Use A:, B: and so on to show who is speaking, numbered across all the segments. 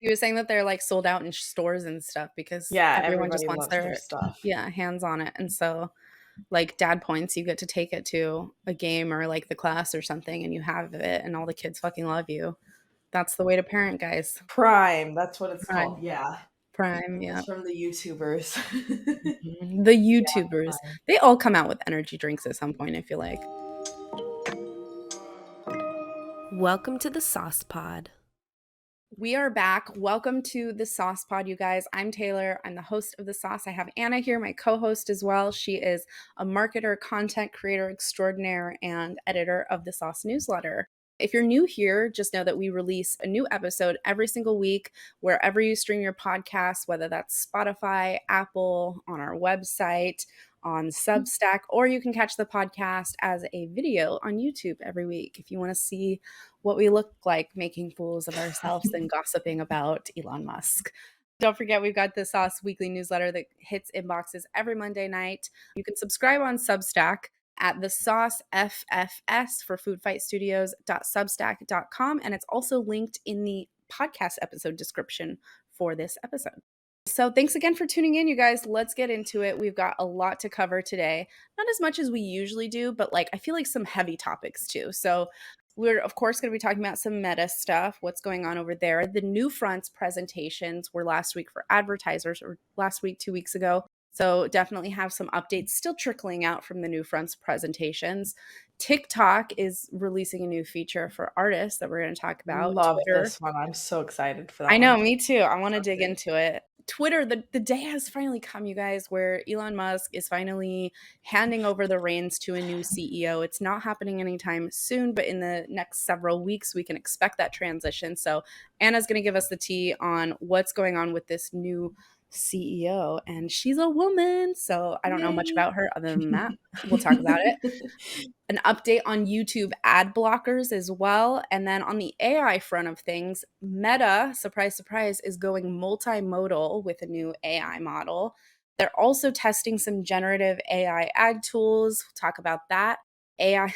A: He was saying that they're like sold out in stores and stuff because
B: Yeah,
A: everyone just
B: everybody
A: wants
B: loves their
A: their
B: stuff.
A: hands on it. And so like dad points, you get to take it to a game or like the class or something and you have it and all the kids fucking love you. That's the way to parent, guys.
B: Prime, that's what it's called.
A: Prime.
B: Yeah.
A: Prime,
B: That's
A: yeah.
B: from the YouTubers.
A: Mhm. The
B: Yeah,
A: YouTubers,
B: Prime.
A: they all come out with energy drinks at some point, I feel like.
C: Welcome to the Sauce Pod.
A: We are back. Welcome to the Sauce Pod, you guys. I'm Taylor. I'm the host of The Sauce. I have Anna here, my co-host as well. She is a marketer, content creator extraordinaire, and editor of The Sauce newsletter. If you're new here, just know that we release a new episode every single week, wherever you stream your podcasts, whether that's Spotify, Apple, on our website, on Substack, or you can catch the podcast as a video on YouTube every week if you want to see what we look like making fools of ourselves and gossiping about Elon Musk. Don't forget, we've got the Sauce weekly newsletter that hits inboxes every Monday night. You can subscribe on Substack at the Sauce FFS for foodfightstudios.substack.com. And it's also linked in the podcast episode description for this episode. So thanks again for tuning in, you guys. Let's get into it. We've got a lot to cover today. Not as much as we usually do, but like I feel like some heavy topics too. So we're, of course, going to be talking about some meta stuff, what's going on over there. The NewFronts presentations were last week for advertisers, or last week, 2 weeks ago. So definitely have some updates still trickling out from the NewFronts presentations. TikTok is releasing a new feature for artists that we're going to talk about.
B: Love
A: Twitter.
B: this one. I'm so excited for that
A: I
B: one.
A: know, me too. I want to dig into it. Twitter, the day has finally come, you guys, where Elon Musk is finally handing over the reins to a new CEO. It's not happening anytime soon, but in the next several weeks, we can expect that transition. So Anna's going to give us the tea on what's going on with this new CEO, and she's a woman. So I don't know much about her other than that. We'll talk about it. An update on YouTube ad blockers as well. And then on the AI front of things, Meta, surprise, surprise, is going multimodal with a new AI model. They're also testing some generative AI ad tools. We'll talk about that. AI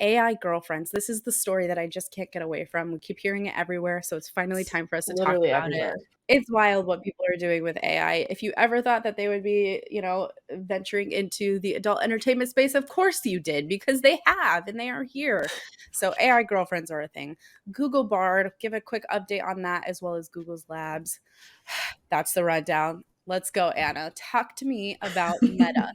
A: AI girlfriends. This is the story that I just can't get away from. We keep hearing it everywhere, so it's finally time for us to talk
B: Literally
A: about it.
B: everywhere.
A: It's wild what people are doing with AI. If you ever thought that they would be, venturing into the adult entertainment space, of course you did, because they have and they are here. So AI girlfriends are a thing. Google Bard, give a quick update on that, as well as Google's Labs. That's the rundown. Let's go, Anna. Talk to me about Meta.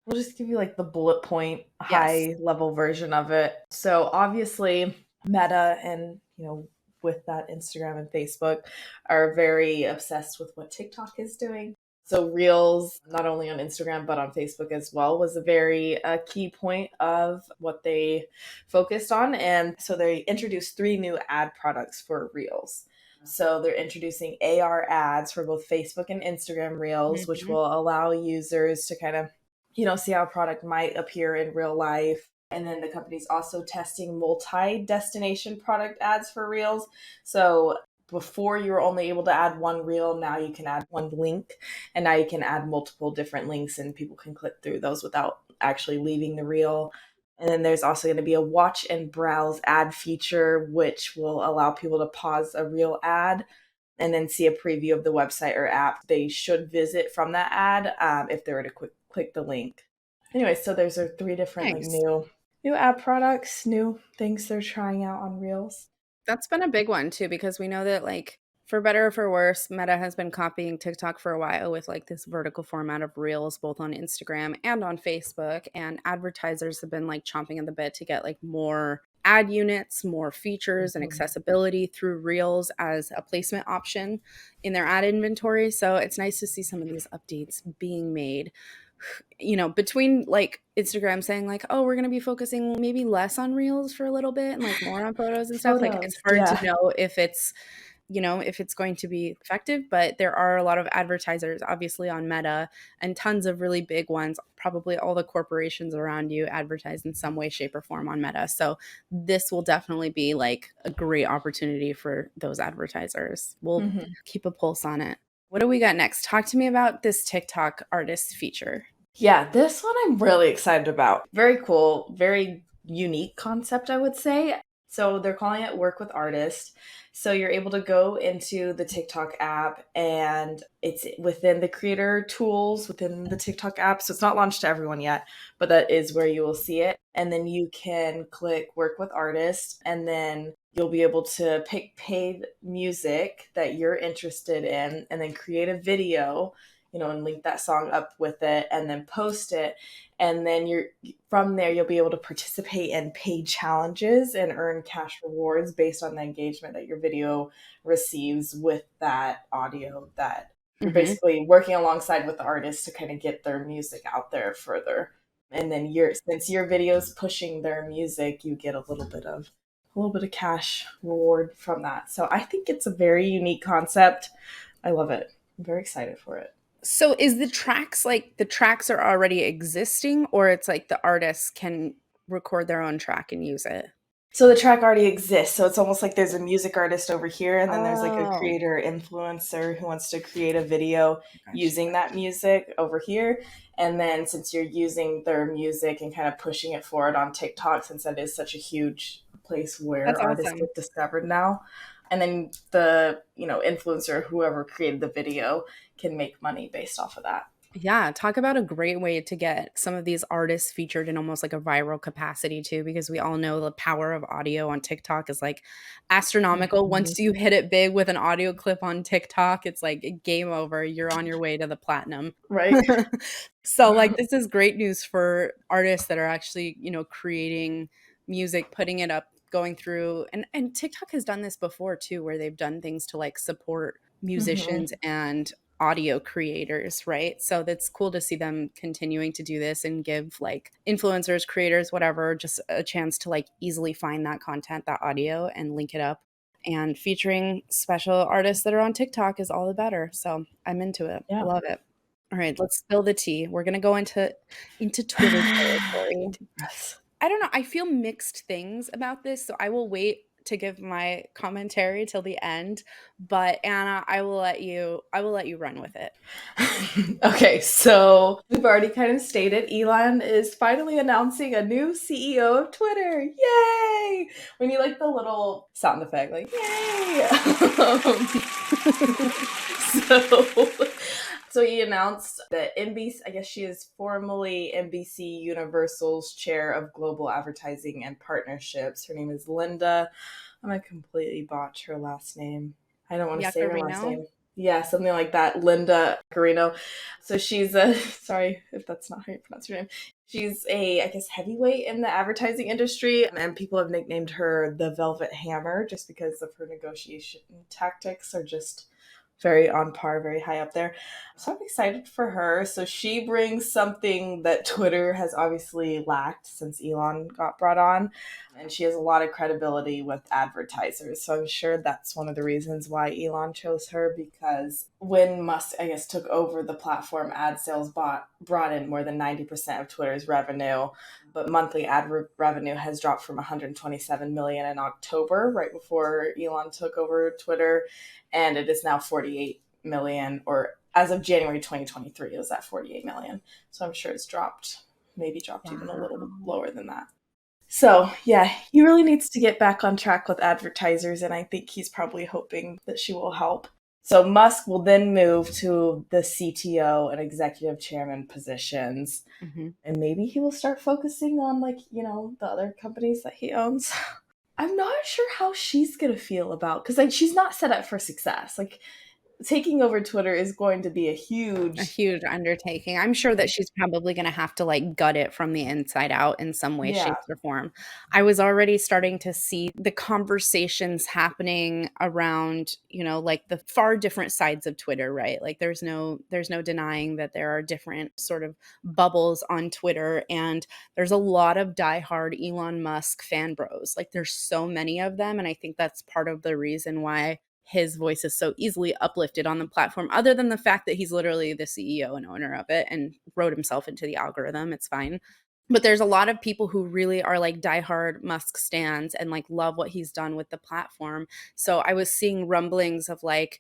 B: We'll just give you like the bullet point,
A: Yes.
B: high level version of it. So obviously, Meta and, with that, Instagram and Facebook are very obsessed with what TikTok is doing. So Reels, not only on Instagram, but on Facebook as well, was a very key point of what they focused on. And so they introduced 3 new ad products for Reels. So they're introducing AR ads for both Facebook and Instagram Reels, which will allow users to kind of see how a product might appear in real life. And then the company's also testing multi-destination product ads for Reels. So before you were only able to add one reel, now you can add one link, and now you can add multiple different links and people can click through those without actually leaving the reel. And then there's also going to be a watch and browse ad feature, which will allow people to pause a reel ad and then see a preview of the website or app they should visit from that ad if they were to click the link. Anyway, so those are 3 different like new app products, new things they're trying out on Reels.
A: That's been a big one too, because we know that like for better or for worse, Meta has been copying TikTok for a while with like this vertical format of Reels, both on Instagram and on Facebook. And advertisers have been like chomping at the bit to get like more ad units, more features and accessibility through Reels as a placement option in their ad inventory. So it's nice to see some of these updates being made. Between like Instagram saying like, oh, we're going to be focusing maybe less on Reels for a little bit and like more on photos and stuff. Like it's hard to know if it's going to be effective, but there are a lot of advertisers obviously on Meta and tons of really big ones. Probably all the corporations around you advertise in some way, shape, or form on Meta. So this will definitely be like a great opportunity for those advertisers. We'll keep a pulse on it. What do we got next? Talk to me about this TikTok artist feature.
B: Yeah, this one I'm really excited about. Very cool, very unique concept, I would say. So they're calling it Work with Artists. So you're able to go into the TikTok app and it's within the creator tools within the TikTok app. So it's not launched to everyone yet, but that is where you will see it. And then you can click Work with Artists and then you'll be able to pick paid music that you're interested in and then create a video, and link that song up with it and then post it. And then from there you'll be able to participate in paid challenges and earn cash rewards based on the engagement that your video receives with that audio that you're
A: Mhm.
B: basically working alongside with the artist to kind of get their music out there further. And then since your video's pushing their music, you get a little bit of cash reward from that. So I think it's a very unique concept. I love it. I'm very excited for it.
A: So is the tracks like the tracks are already existing, or it's like the artists can record their own track and use it?
B: So the track already exists. So it's almost like there's a music artist over here, and then there's like a
A: Oh,
B: creator influencer who wants to create a video
A: gotcha.
B: using that music over here. And then since you're using their music and kind of pushing it forward on TikTok, since that is such a huge place
A: That's
B: where artists
A: awesome.
B: get discovered now, and then the influencer, whoever created the video, can make money based off of that.
A: Yeah, talk about a great way to get some of these artists featured in almost like a viral capacity too, because we all know the power of audio on TikTok is like astronomical.
B: Mhm.
A: Once you hit it big with an audio clip on TikTok, it's like game over. You're on your way to the platinum.
B: Right.
A: So like this is great news for artists that are actually, creating music, putting it up, going through and TikTok has done this before too, where they've done things to like support musicians
B: Hmm.
A: and audio creators, right? So that's cool to see them continuing to do this and give like influencers, creators, whatever, just a chance to like easily find that content, that audio and link it up. And featuring special artists that are on TikTok is all the better. So I'm into it. I
B: Yeah.
A: love it. All right, let's spill the tea. We're gonna go into Twitter territory.
B: Deep breaths.
A: I don't know. I feel mixed things about this, so I will wait to give my commentary till the end. But Anna, I will let you run with it.
B: Okay, so we've already kind of stated Elon is finally announcing a new CEO of Twitter. Yay! We need like the little sound effect, like yay! so, so he announced that NBC, I guess she is formally NBC Universal's chair of global advertising and partnerships. Her name is Linda. I'm gonna completely botch her last name. I don't want to say her last
A: Yacarino?
B: name. Yeah, something like that. Linda Carino. So she's a sorry if that's not how you pronounce her name. She's a, I guess, heavyweight in the advertising industry, and people have nicknamed her the Velvet Hammer just because of her negotiation tactics are just very on par, very high up there. So I'm excited for her. So she brings something that Twitter has obviously lacked since Elon got brought on. And she has a lot of credibility with advertisers. So I'm sure that's one of the reasons why Elon chose her because when Musk, I guess, took over the platform, ad sales brought in more than 90% of Twitter's revenue. But monthly revenue has dropped from 127 million in October, right before Elon took over Twitter, and it is now 48 million, or as of January 2023 it was at 48 million. So I'm sure it's maybe dropped even a little
A: Wow.
B: lower than that. So yeah, he really needs to get back on track with advertisers, and I think he's probably hoping that she will help. So Musk will then move to the CTO and executive chairman positions,
A: Mhm.
B: and maybe he will start focusing on the other companies that he owns. I'm not sure how she's gonna feel about, because like she's not set up for success. Like taking over Twitter is going to be a
A: A
B: huge,
A: huge undertaking. I'm sure that she's probably gonna have to, like, gut it from the inside out in some way,
B: yeah.
A: shape, or form. I was already starting to see the conversations happening around, like, the far different sides of Twitter, right? Like, there's no denying that there are different sort of bubbles on Twitter, and there's a lot of diehard Elon Musk fan bros. Like, there's so many of them, and I think that's part of the reason why his voice is so easily uplifted on the platform, other than the fact that he's literally the CEO and owner of it and wrote himself into the algorithm. It's fine. But there's a lot of people who really are like diehard Musk stans and like love what he's done with the platform. So I was seeing rumblings of like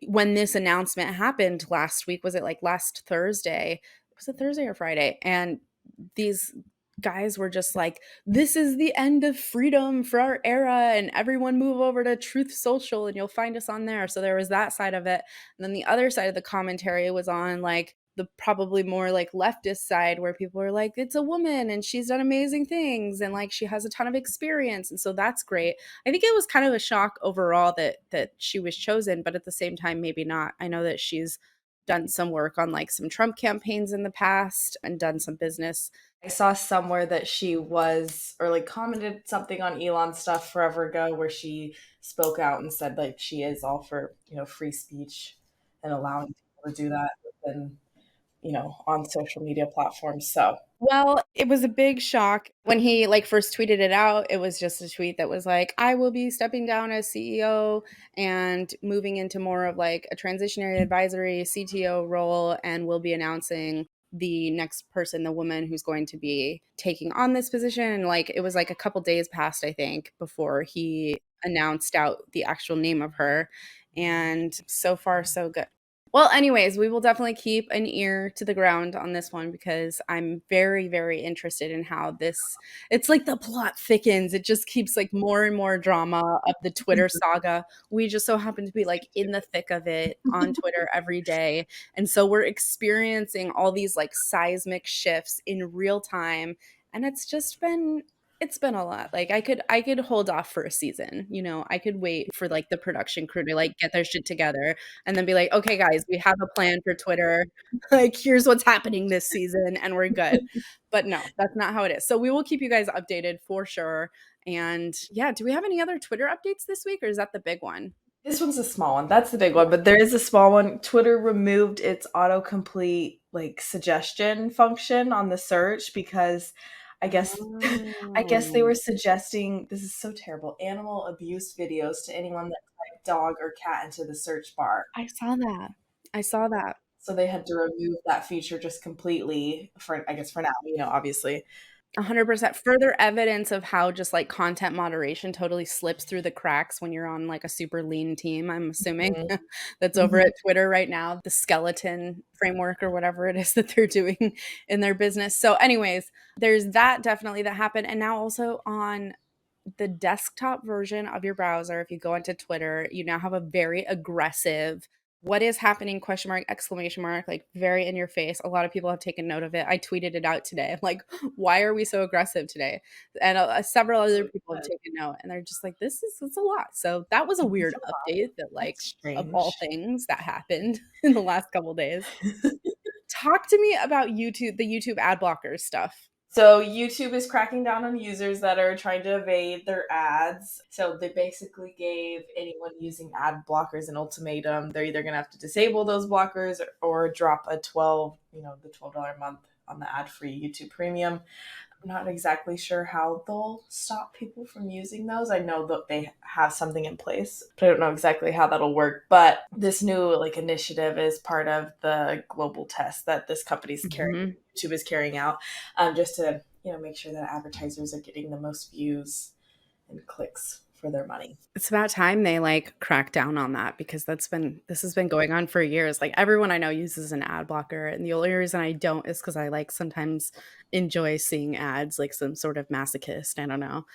A: when this announcement happened last week, was it like last Thursday? Was it Thursday or Friday? And these guys were just like, this is the end of freedom for our era, and everyone move over to Truth Social and you'll find us on there. So there was that side of it. And then the other side of the commentary was on like the probably more like leftist side, where people are like, it's a woman and she's done amazing things and like she has a ton of experience, and so that's great. I think it was kind of a shock overall that she was chosen, but at the same time maybe not. I know that she's done some work on like some Trump campaigns in the past and done some business.
B: I saw somewhere that she was, or like commented something on Elon stuff forever ago, where she spoke out and said like she is all for, free speech and allowing people to do that within, on social media platforms. So
A: Well, it was a big shock when he like first tweeted it out. It was just a tweet that was like, I will be stepping down as CEO and moving into more of like a transitionary advisory CTO role, and will be announcing the next person, the woman who's going to be taking on this position. And like it was like a couple days passed, I think, before he announced out the actual name of her. And so far, so good. Well, anyways, we will definitely keep an ear to the ground on this one, because I'm very, very interested in how this, it's like the plot thickens. It just keeps like more and more drama of the Twitter saga. We just so happen to be like in the thick of it on Twitter every day. And so we're experiencing all these like seismic shifts in real time. And it's been a lot. Like I could hold off for a season. I could wait for like the production crew to like get their shit together and then be like, okay, guys, we have a plan for Twitter. Like, here's what's happening this season, and we're good. But no, that's not how it is. So we will keep you guys updated for sure. And yeah, do we have any other Twitter updates this week, or is that the big one?
B: this one's a small one. That's the big one, but there is a small one. Twitter removed its autocomplete like suggestion function on the search because I guess I guess they were
A: Oh,
B: suggesting, this is so terrible, animal abuse videos to anyone that typed dog or cat into the search bar.
A: I saw that. I saw that.
B: So they had to remove that feature just completely for, I guess, for now, obviously.
A: 100% further evidence of how just like content moderation totally slips through the cracks when you're on like a super lean team, I'm assuming,
B: Mhm.
A: that's over
B: Mhm.
A: at Twitter right now, the skeleton framework or whatever it is that they're doing in their business. So, anyways, there's that definitely that happened. And now also on the desktop version of your browser, if you go into Twitter, you now have a very aggressive what is happening question mark exclamation mark, like very in your face. A lot of people have taken note of it. I tweeted it out today. I'm like, why are we so aggressive today? And several other people have taken note, and they're just like, it's a lot. So that was a
B: It's
A: weird
B: a lot.
A: update that like
B: That's
A: of all
B: strange.
A: things that happened in the last couple days. Talk to me about YouTube, the YouTube ad blockers stuff.
B: So YouTube is cracking down on users that are trying to evade their ads. So they basically gave anyone using ad blockers an ultimatum. They're either going to have to disable those blockers or drop a 12, the $12 a month on the ad-free YouTube Premium. I'm not exactly sure how they'll stop people from using those. I know that they have something in place, but I don't know exactly how that'll work. But this new like initiative is part of the global test that this company's carrying,
A: Mhm.
B: YouTube is carrying out, just to make sure that advertisers are getting the most views and clicks for their money.
A: It's about time they like crack down on that, because this has been going on for years. Like everyone I know uses an ad blocker, and the only reason I don't is because I like sometimes enjoy seeing ads, like some sort of masochist. I don't know.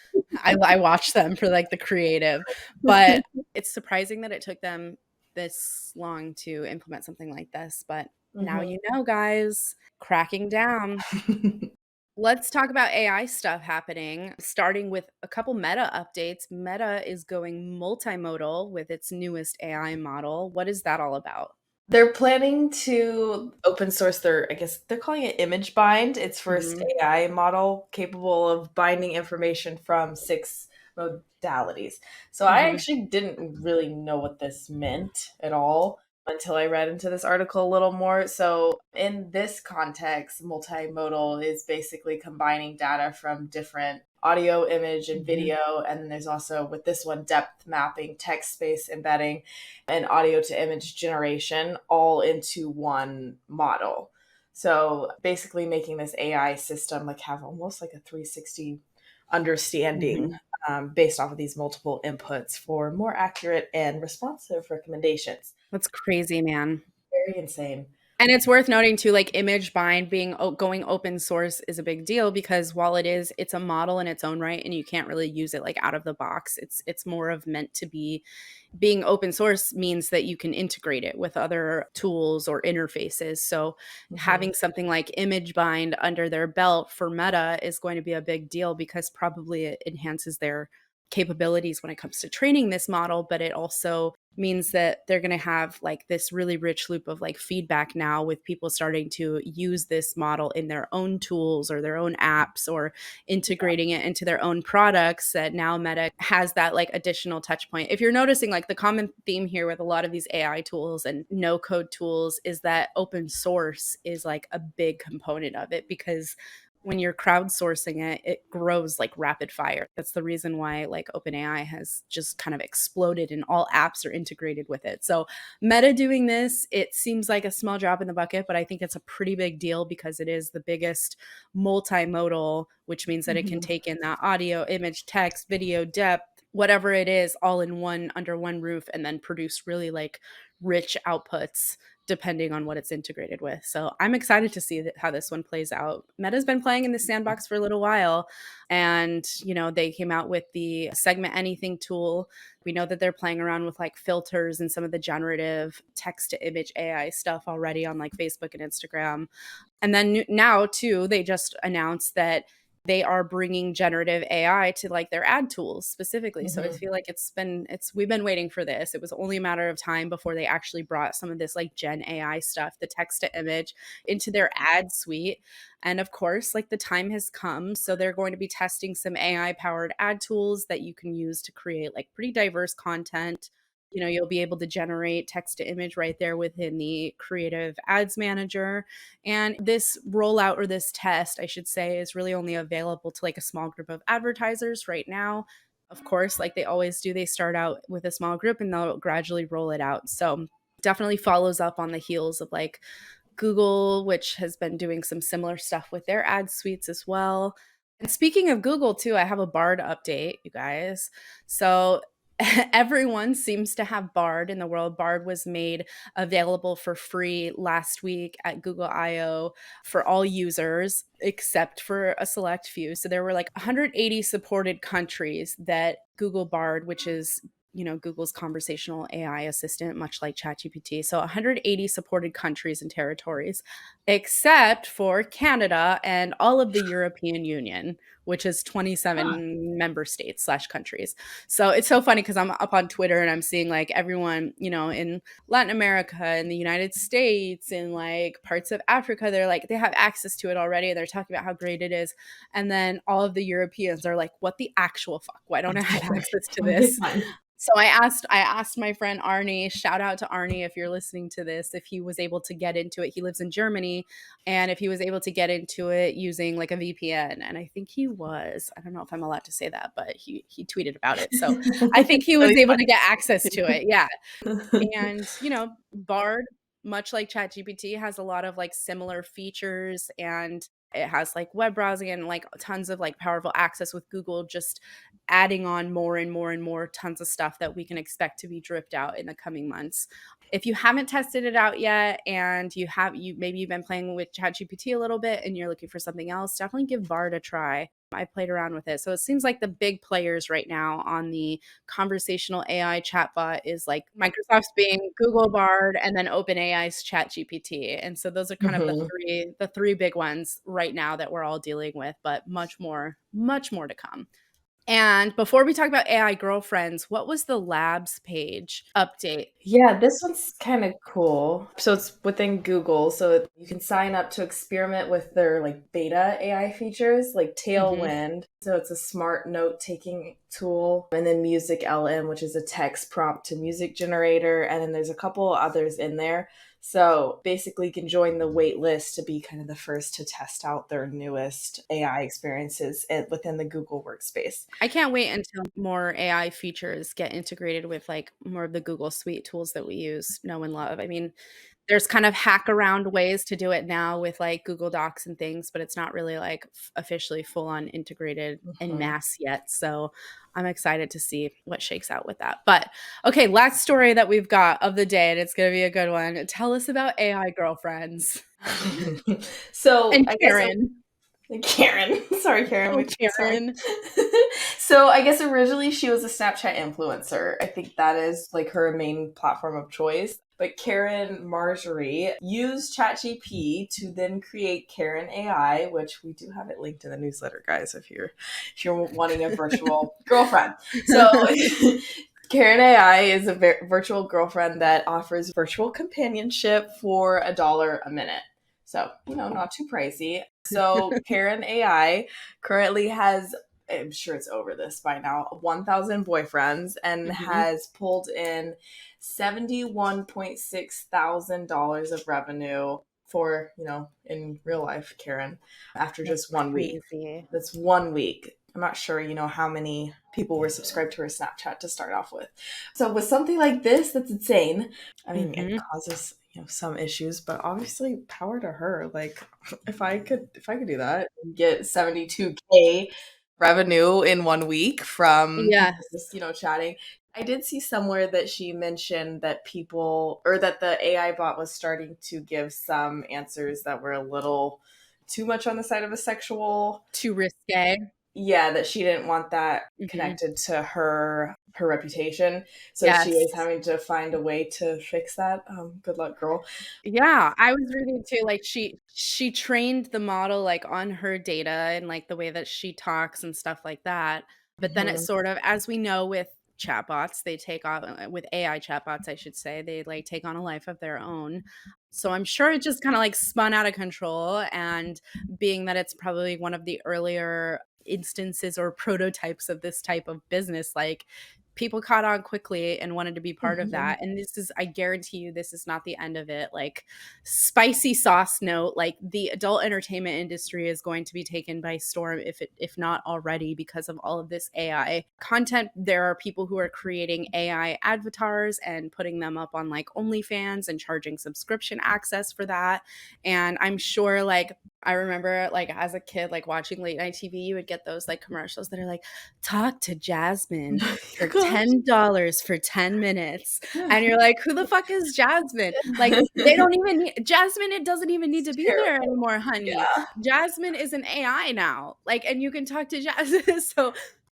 A: I watch them for like the creative, but it's surprising that it took them this long to implement something like this. But now you know, guys, cracking down.
B: Mhm.
A: Let's talk about AI stuff happening, starting with a couple Meta updates. Meta is going multimodal with its newest AI model. What is that all about?
B: They're planning to open source their, I guess they're calling it Image Bind, its first
A: Mhm.
B: AI model capable of binding information from 6 modalities. So I
A: Mhm.
B: actually didn't really know what this meant at all until I read into this article a little more. So in this context, multimodal is basically combining data from different audio, image, and
A: Mhm.
B: video. And then there's also, with this one, depth mapping, text space embedding, and audio to image generation all into one model. So basically making this AI system like have almost like a 360 understanding,
A: Mhm.
B: based off of these multiple inputs for more accurate and responsive recommendations.
A: That's crazy, man.
B: Very insane.
A: And it's worth noting too, like image bind being going open source is a big deal because while it's a model in its own right, and you can't really use it like out of the box. It's more of meant to be. Being open source means that you can integrate it with other tools or interfaces. So
B: Mhm.
A: having something like image bind under their belt for Meta is going to be a big deal because probably it enhances their capabilities when it comes to training this model, but it also means that they're going to have like this really rich loop of like feedback now with people starting to use this model in their own tools or their own apps or integrating it into their own products, that now Meta has that like additional touch point. If you're noticing, like the common theme here with a lot of these AI tools and no code tools is that open source is like a big component of it, because when you're crowdsourcing it, it grows like rapid fire. That's the reason why like OpenAI has just kind of exploded and all apps are integrated with it. So Meta doing this, it seems like a small drop in the bucket, but I think it's a pretty big deal because it is the biggest multimodal, which means that it can
B: Mhm.
A: take in that audio, image, text, video, depth, whatever it is, all in one under one roof, and then produce really like rich outputs depending on what it's integrated with. So I'm excited to see how this one plays out. Meta's been playing in the sandbox for a little while, and they came out with the segment anything tool. We know that they're playing around with like filters and some of the generative text to image AI stuff already on like Facebook and Instagram. And then now too, they just announced that they are bringing generative AI to like their ad tools specifically. So I
B: Mhm.
A: feel like we've been waiting for this. It was only a matter of time before they actually brought some of this like Gen AI stuff, the text to image, into their ad suite. And of course, like the time has come. So they're going to be testing some AI powered ad tools that you can use to create like pretty diverse content. You'll be able to generate text to image right there within the creative ads manager. And this rollout, or this test, I should say, is really only available to like a small group of advertisers right now. Of course, like they always do, they start out with a small group and they'll gradually roll it out. So definitely follows up on the heels of like Google, which has been doing some similar stuff with their ad suites as well. And speaking of Google, too, I have a Bard update, you guys. So everyone seems to have Bard in the world. Bard was made available for free last week at Google I/O for all users except for a select few. So there were like 180 supported countries that Google Bard, which is Google's conversational AI assistant, much like ChatGPT. So 180 supported countries and territories, except for Canada and all of the European Union, which is
B: Huh.
A: 27 member states slash countries. So it's so funny because I'm up on Twitter and I'm seeing like everyone, in Latin America, in the United States, in like parts of Africa, they have access to it already. And they're talking about how great it is. And then all of the Europeans are like, what the actual fuck? Why don't I have access to
B: Totally
A: this?
B: fine.
A: So I asked my friend Arnie, shout out to Arnie if you're listening to this, if he was able to get into it. He lives in Germany, and if he was able to get into it using like a VPN. And I think he was. I don't know if I'm allowed to say that, but he tweeted about it. So I think he was
B: Totally
A: able
B: fine.
A: to get access to it. Yeah. And, Bard, much like ChatGPT, has a lot of like similar features, and it has like web browsing and like tons of like powerful access with Google, just adding on more and more and more tons of stuff that we can expect to be dripped out in the coming months. If you haven't tested it out yet and maybe you've been playing with ChatGPT a little bit and you're looking for something else, definitely give Bard a try. I played around with it. So it seems like the big players right now on the conversational AI chatbot is like Microsoft's Bing, Google Bard, and then OpenAI's ChatGPT. And so those are kind of the
B: Mhm.
A: three big ones right now that we're all dealing with, but much more to come. And before we talk about AI girlfriends, what was the labs page update?
B: Yeah, this one's kind of cool. So it's within Google, so you can sign up to experiment with their like beta AI features, like
A: Mhm.
B: Tailwind. So it's a smart note-taking tool, and then Music LM, which is a text prompt to music generator, and then there's a couple others in there. So basically, you can join the wait list to be kind of the first to test out their newest AI experiences within the Google workspace.
A: I can't wait until more AI features get integrated with like more of the Google Suite tools that we use, know and love. I mean, there's kind of hack around ways to do it now with like Google Docs and things, but it's not really like officially full on integrated en masse yet. So I'm excited to see what shakes out with that. But okay, last story that we've got of the day, and it's going to be a good one. Tell us about AI girlfriends.
B: So
A: And
B: I
A: Karen.
B: guess Karen. Sorry, Karen.
A: Oh, Karen.
B: So I guess originally she was a Snapchat influencer. I think that is like her main platform of choice. But Karen Marjorie used ChatGPT to then create Karen AI, which we do have it linked in the newsletter, guys, if you're wanting a virtual girlfriend. So Karen AI is a virtual girlfriend that offers virtual companionship for $1 a minute. So, not too pricey. So Karen AI currently has, I'm sure it's over this by now, 1,000 boyfriends and has pulled in $71.6 thousand of revenue for, in real life, Karen, after just 1 week. That's 1 week. I'm not sure, how many people were subscribed to her Snapchat to start off with. So with something like this, that's insane. I mean, it causes some issues, but obviously power to her. Like if I could do that and get 72K revenue in 1 week from just, chatting. I did see somewhere that she mentioned that that the AI bot was starting to give some answers that were a little too much on the side of a sexual.
A: Too risque.
B: Yeah, that she didn't want that connected to her reputation. So she was having to find a way to fix that. Good luck, girl.
A: Yeah, I was reading too, like she trained the model like on her data and like the way that she talks and stuff like that. But then it sort of, as we know with chatbots, they take on with AI chatbots, I should say, they like take on a life of their own. So I'm sure it just kind of like spun out of control. And being that it's probably one of the earlier instances or prototypes of this type of business, like people caught on quickly and wanted to be part of that. And this is, I guarantee you, this is not the end of it. Like, spicy sauce note, like the adult entertainment industry is going to be taken by storm, if not already, because of all of this AI content. There are people who are creating AI avatars and putting them up on like OnlyFans and charging subscription access for that. And I'm sure, like, I remember like as a kid, like watching late night TV, you would get those like commercials that are like, talk to Jasmine for $10 for 10 minutes. And you're like, who the fuck is Jasmine? Like, they don't even need Jasmine. It doesn't even need to be there anymore, honey. Yeah. Jasmine is an AI now. Like, and you can talk to Jasmine. So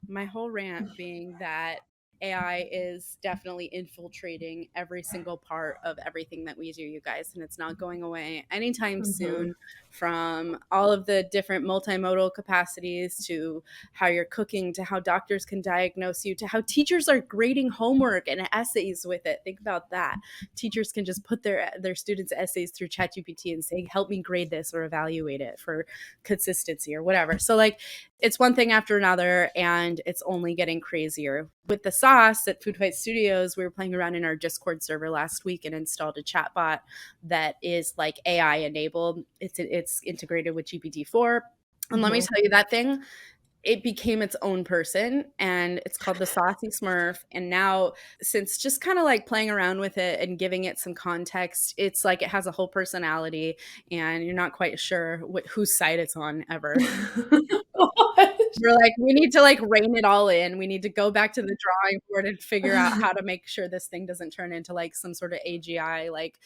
A: my whole rant being that AI is definitely infiltrating every single part of everything that we do, you guys, and it's not going away anytime soon. From all of the different multimodal capacities to how you're cooking, to how doctors can diagnose you, to how teachers are grading homework and essays with it. Think about that. Teachers can just put their students' essays through ChatGPT and say, help me grade this or evaluate it for consistency or whatever. So like, it's one thing after another, and it's only getting crazier. With the sauce at Food Fight Studios, we were playing around in our Discord server last week and installed a chatbot that is like AI enabled. It's integrated with GPT-4. And let me tell you, that thing, it became its own person, and it's called the Saucy Smurf. And now, since just kind of like playing around with it and giving it some context, it's like it has a whole personality, and you're not quite sure whose side it's on ever. We're like, we need to like rein it all in. We need to go back to the drawing board and figure out how to make sure this thing doesn't turn into like some sort of AGI like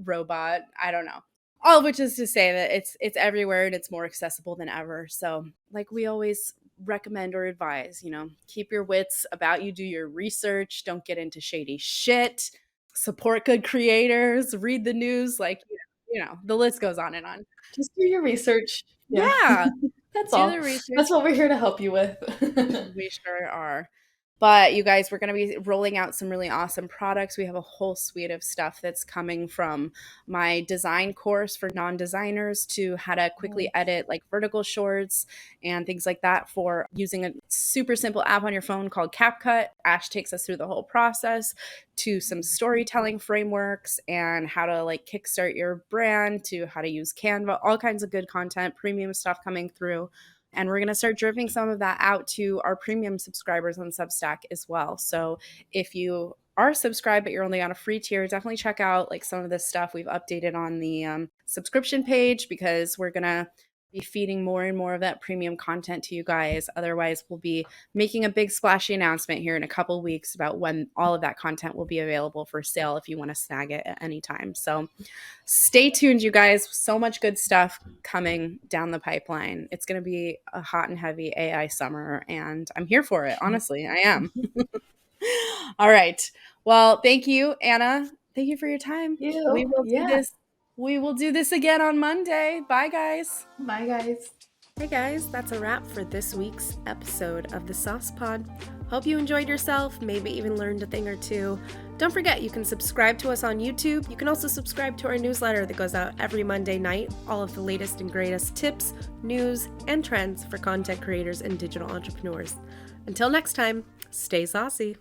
A: robot. I don't know. All of which is to say that it's everywhere and it's more accessible than ever. So like we always recommend or advise, keep your wits about you, do your research, don't get into shady shit, support good creators, read the news, like, the list goes on and on.
B: Just do your research.
A: Yeah.
B: That's all. That's what we're here to help you with.
A: We sure are. But you guys, we're going to be rolling out some really awesome products. We have a whole suite of stuff that's coming from my design course for non-designers to how to quickly edit like vertical shorts and things like that for using a super simple app on your phone called CapCut. Ash takes us through the whole process, to some storytelling frameworks and how to like kickstart your brand, to how to use Canva, all kinds of good content, premium stuff coming through. And we're going to start dripping some of that out to our premium subscribers on Substack as well. So if you are subscribed, but you're only on a free tier, definitely check out like some of this stuff we've updated on the subscription page, because we're going to be feeding more and more of that premium content to you guys. Otherwise, we'll be making a big splashy announcement here in a couple of weeks about when all of that content will be available for sale if you want to snag it at any time. So stay tuned, you guys. So much good stuff coming down the pipeline. It's going to be a hot and heavy AI summer, and I'm here for it. Honestly, I am. All right. Well, thank you, Anna. Thank you for your time. We will do this. We will do this again on Monday. Bye, guys.
B: Bye, guys.
C: Hey guys, that's a wrap for this week's episode of the Sauce Pod. Hope you enjoyed yourself, maybe even learned a thing or two. Don't forget, you can subscribe to us on YouTube. You can also subscribe to our newsletter that goes out every Monday night. All of the latest and greatest tips, news, and trends for content creators and digital entrepreneurs. Until next time, stay saucy.